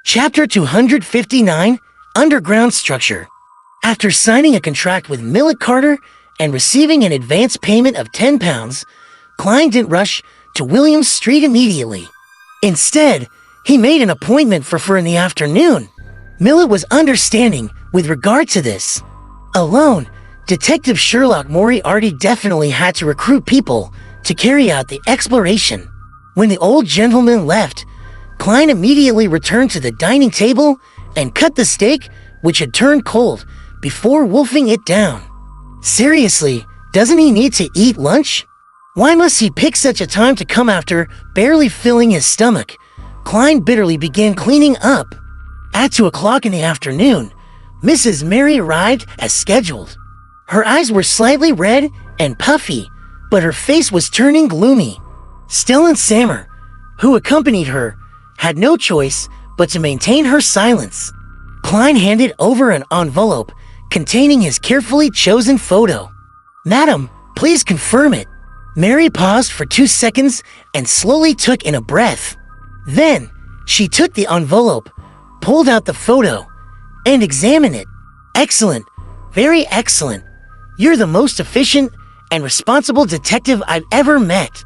Chapter 259, Underground Structure. After signing a contract with Millet Carter and receiving an advance payment of £10, Klein didn't rush to Williams Street immediately. Instead, he made an appointment for in the afternoon. Millet was understanding with regard to this. Alone, Detective Sherlock Moriarty definitely had to recruit people to carry out the exploration. When the old gentleman left, Klein immediately returned to the dining table and cut the steak, which had turned cold, before wolfing it down. Seriously, doesn't he need to eat lunch? Why must he pick such a time to come after barely filling his stomach? Klein bitterly began cleaning up. At 2 o'clock in the afternoon, Mrs. Mary arrived as scheduled. Her eyes were slightly red and puffy, but her face was turning gloomy. Stellan Sammer, who accompanied her, had no choice but to maintain her silence. Klein handed over an envelope containing his carefully chosen photo. "Madam, please confirm it." Mary paused for 2 seconds and slowly took in a breath. Then, she took the envelope, pulled out the photo, and examined it. "Excellent, very excellent. You're the most efficient and responsible detective I've ever met.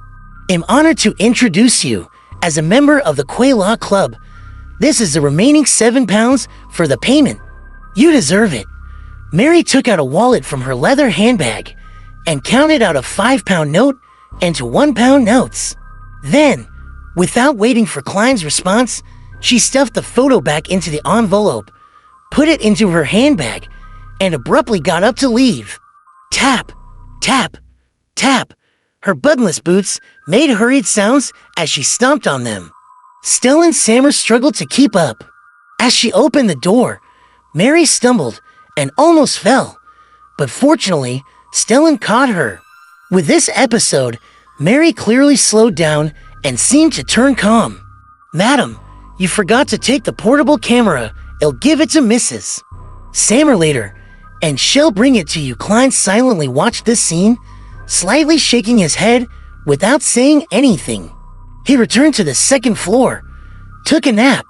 I'm honored to introduce you as a member of the Quay Law Club. This is the remaining £7 for the payment. You deserve it." Mary took out a wallet from her leather handbag and counted out a £5 note and 2 £1 notes. Then, without waiting for Klein's response, she stuffed the photo back into the envelope, put it into her handbag, and abruptly got up to leave. Tap, tap, tap. Her budless boots made hurried sounds as she stomped on them. Stellan Sammer struggled to keep up. As she opened the door, Mary stumbled and almost fell, but fortunately, Stellan caught her. With this episode, Mary clearly slowed down and seemed to turn calm. "Madam, you forgot to take the portable camera. I'll give it to Mrs. Sammer later, and she'll bring it to you." Klein silently watched this scene, slightly shaking his head without saying anything. He returned to the second floor, took a nap,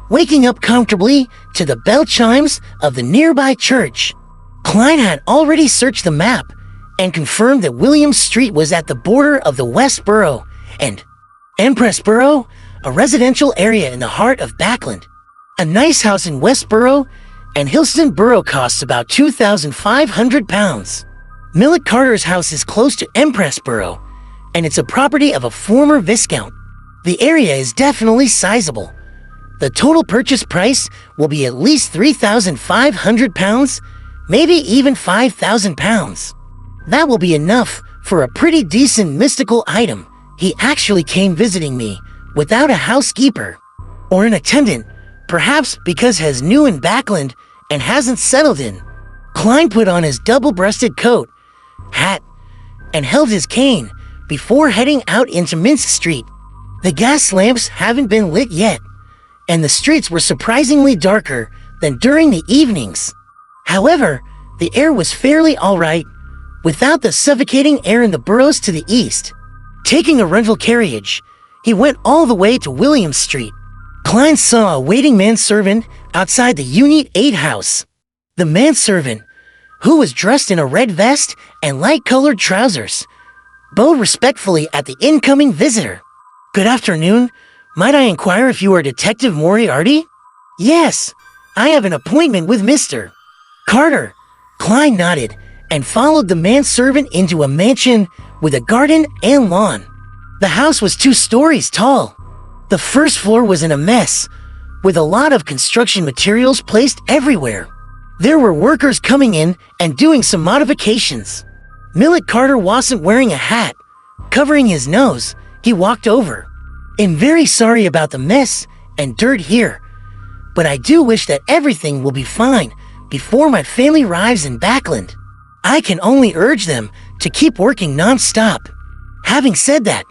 waking up comfortably to the bell chimes of the nearby church. Klein had already searched the map and confirmed that Williams Street was at the border of the West Borough and Empress Borough, a residential area in the heart of Backland. A nice house in West Borough and Hillston Borough costs about £2,500. Millet Carter's house is close to Empress Borough, and it's a property of a former viscount. The area is definitely sizable. The total purchase price will be at least £3,500, maybe even £5,000. That will be enough for a pretty decent mystical item. He actually came visiting me without a housekeeper or an attendant, perhaps because he's new in Backland and hasn't settled in. Klein put on his double-breasted coat, hat, and held his cane before heading out into Minsk Street. The gas lamps haven't been lit yet, and the streets were surprisingly darker than during the evenings. However, the air was fairly alright, without the suffocating air in the boroughs to the east. Taking a rental carriage, he went all the way to Williams Street. Klein saw a waiting manservant outside the Unit 8 house. The manservant, who was dressed in a red vest and light-colored trousers, bowed respectfully at the incoming visitor. "Good afternoon. Might I inquire if you are Detective Moriarty?" "Yes, I have an appointment with Mr. Carter." Klein nodded and followed the manservant into a mansion with a garden and lawn. The house was 2 stories tall. The first floor was in a mess, with a lot of construction materials placed everywhere. There were workers coming in and doing some modifications. Millet Carter wasn't wearing a hat. Covering his nose, he walked over. "I'm very sorry about the mess and dirt here, but I do wish that everything will be fine before my family arrives in Backland. I can only urge them to keep working non-stop." Having said that,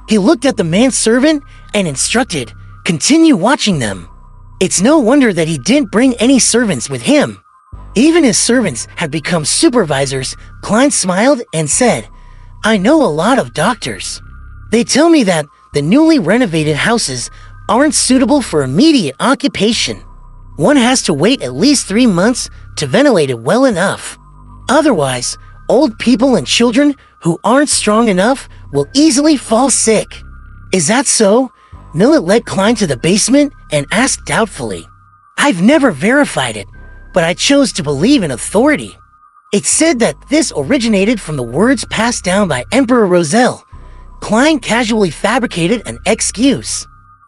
he looked at the manservant and instructed, "Continue watching them." It's no wonder that he didn't bring any servants with him. Even his servants had become supervisors. Klein smiled and said, "I know a lot of doctors. They tell me that the newly renovated houses aren't suitable for immediate occupation. One has to wait at least 3 months to ventilate it well enough. Otherwise, old people and children who aren't strong enough will easily fall sick. Is that so? Millet led Klein to the basement and asked doubtfully. I've never verified it, but I chose to believe in authority. It's said that this originated from the words passed down by Emperor Roselle. Klein casually fabricated an excuse.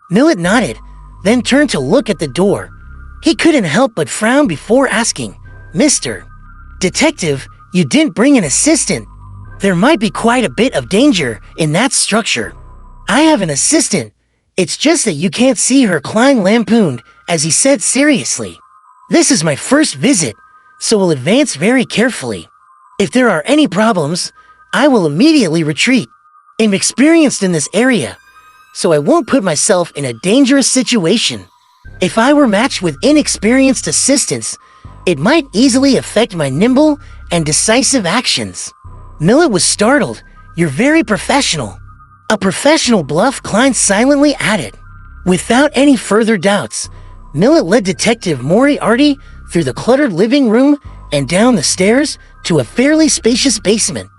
Millet nodded, then turned to look at the door. He couldn't help but frown before asking, Mr. Detective, you didn't bring an assistant. There might be quite a bit of danger in that structure. I have an assistant. It's just that you can't see her, Klein lampooned, as he said seriously. This is my first visit, so we'll advance very carefully. If there are any problems, I will immediately retreat. I'm experienced in this area, so I won't put myself in a dangerous situation. If I were matched with inexperienced assistants, it might easily affect my nimble and decisive actions. Millet was startled. You're very professional. A professional bluff, Klein silently added. Without any further doubts, Millet led Detective Moriarty through the cluttered living room and down the stairs to a fairly spacious basement.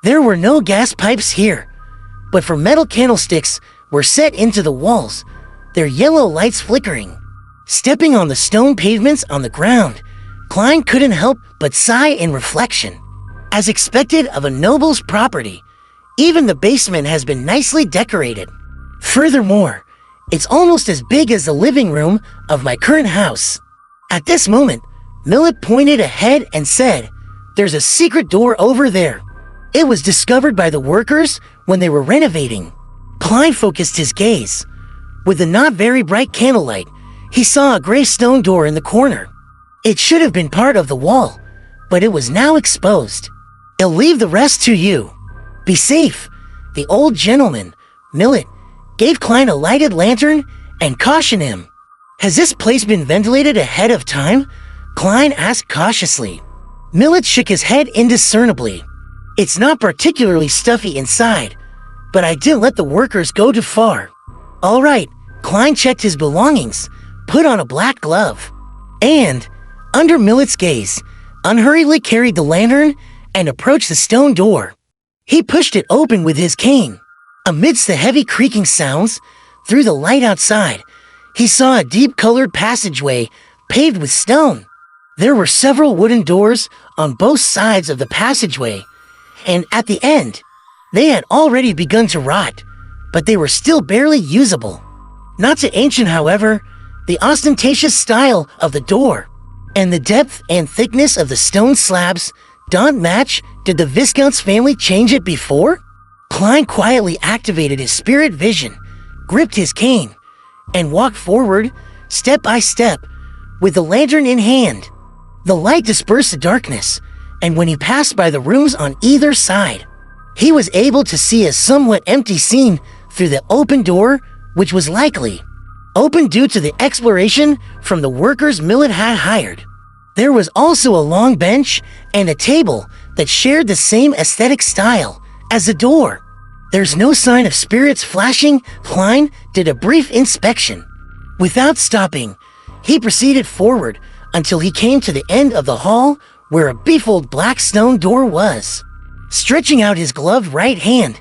There were no gas pipes here, but for metal candlesticks were set into the walls, their yellow lights flickering. Stepping on the stone pavements on the ground, Klein couldn't help but sigh in reflection. As expected of a noble's property, even the basement has been nicely decorated. Furthermore, it's almost as big as the living room of my current house. At this moment, Millet pointed ahead and said, There's a secret door over there. It was discovered by the workers when they were renovating. Klein focused his gaze. With the not very bright candlelight, he saw a gray stone door in the corner. It should have been part of the wall, but it was now exposed. I'll leave the rest to you. Be safe. The old gentleman, Millet, gave Klein a lighted lantern and cautioned him. Has this place been ventilated ahead of time? Klein asked cautiously. Millet shook his head indiscernibly. It's not particularly stuffy inside, but I didn't let the workers go too far. All right, Klein checked his belongings, put on a black glove, and, under Millet's gaze, unhurriedly carried the lantern and approached the stone door. He pushed it open with his cane. Amidst the heavy creaking sounds, through the light outside, he saw a deep-colored passageway paved with stone. There were several wooden doors on both sides of the passageway, and at the end, they had already begun to rot, but they were still barely usable. Not too ancient, however, the ostentatious style of the door and the depth and thickness of the stone slabs don't match. Did the Viscount's family change it before? Klein quietly activated his spirit vision, gripped his cane, and walked forward, step by step, with the lantern in hand. The light dispersed the darkness, and when he passed by the rooms on either side, he was able to see a somewhat empty scene through the open door, which was likely open due to the exploration from the workers Millet had hired. There was also a long bench and a table that shared the same aesthetic style as the door. There's no sign of spirits flashing. Klein did a brief inspection. Without stopping, he proceeded forward until he came to the end of the hall where a befold black stone door was. Stretching out his gloved right hand,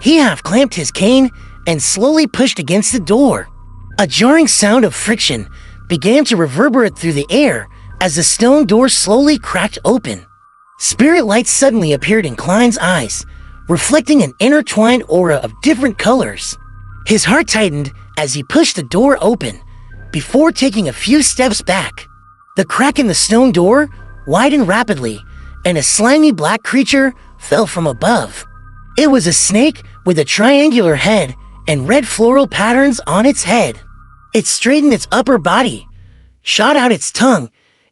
he half-clamped his cane and slowly pushed against the door. A jarring sound of friction began to reverberate through the air as the stone door slowly cracked open. Spirit lights suddenly appeared in Klein's eyes, reflecting an intertwined aura of different colors. His heart tightened as he pushed the door open, before taking a few steps back. The crack in the stone door widened rapidly, and a slimy black creature fell from above. It was a snake with a triangular head and red floral patterns on its head. It straightened its upper body, shot out its tongue,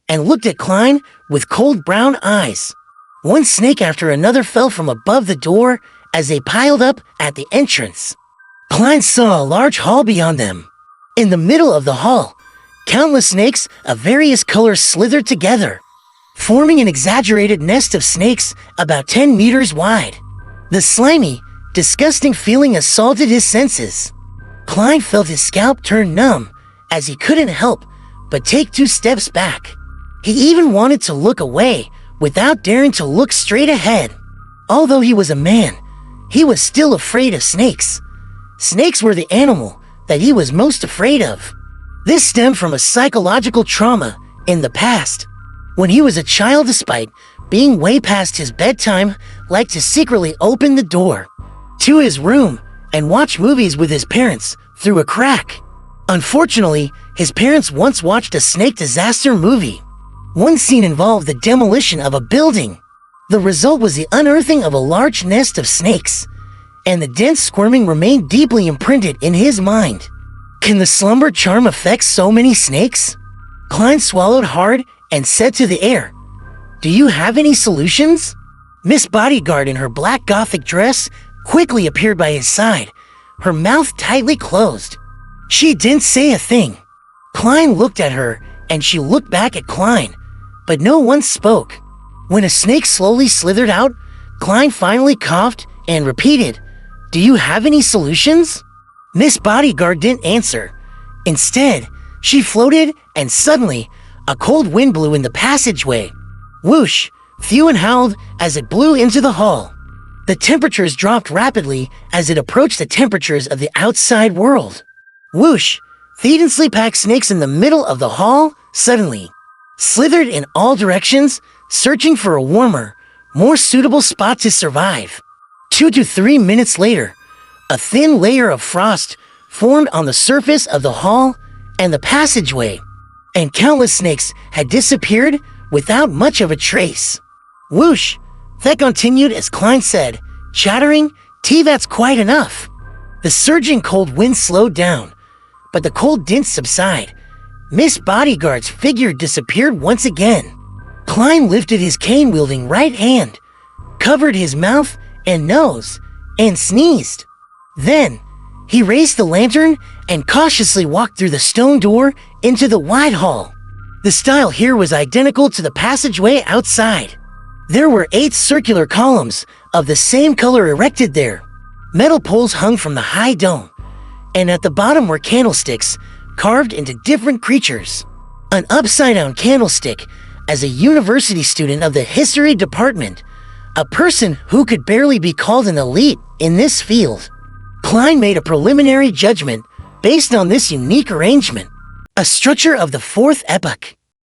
and looked at Klein with cold brown eyes. One snake after another fell from above the door as they piled up at the entrance. Klein saw a large hall beyond them. In the middle of the hall, countless snakes of various colors slithered together, forming an exaggerated nest of snakes about 10 meters wide. The slimy, disgusting feeling assaulted his senses. Klein felt his scalp turn numb as he couldn't help but take 2 steps back. He even wanted to look away without daring to look straight ahead. Although he was a man, he was still afraid of snakes. Snakes were the animal that he was most afraid of. This stemmed from a psychological trauma in the past. When he was a child, despite being way past his bedtime, liked to secretly open the door to his room and watch movies with his parents through a crack. Unfortunately, his parents once watched a snake disaster movie. One scene involved the demolition of a building. The result was the unearthing of a large nest of snakes, and the dense squirming remained deeply imprinted in his mind. Can the slumber charm affect so many snakes? Klein swallowed hard and said to the air, "Do you have any solutions?" Miss Bodyguard in her black gothic dress quickly appeared by his side, her mouth tightly closed. She didn't say a thing. Klein looked at her and she looked back at Klein, but no one spoke. When a snake slowly slithered out, Klein finally coughed and repeated, "Do you have any solutions?" Miss Bodyguard didn't answer. Instead, she floated and suddenly, a cold wind blew in the passageway. Whoosh! Thewin howled as it blew into the hall. The temperatures dropped rapidly as it approached the temperatures of the outside world. Whoosh! Theoden sleep-packed snakes in the middle of the hall suddenly slithered in all directions, searching for a warmer, more suitable spot to survive. 2 to 3 minutes later, a thin layer of frost formed on the surface of the hall and the passageway, and countless snakes had disappeared without much of a trace. Whoosh! That continued as Klein said, chattering, "That's quite enough." The surging cold wind slowed down, but the cold didn't subside. Miss Bodyguard's figure disappeared once again. Klein lifted his cane-wielding right hand, covered his mouth and nose, and sneezed. Then, he raised the lantern and cautiously walked through the stone door into the wide hall. The style here was identical to the passageway outside. There were 8 circular columns of the same color erected there. Metal poles hung from the high dome, and at the bottom were candlesticks carved into different creatures. An upside-down candlestick as a university student of the history department, a person who could barely be called an elite in this field. Klein made a preliminary judgment based on this unique arrangement. A structure of the 4th epoch.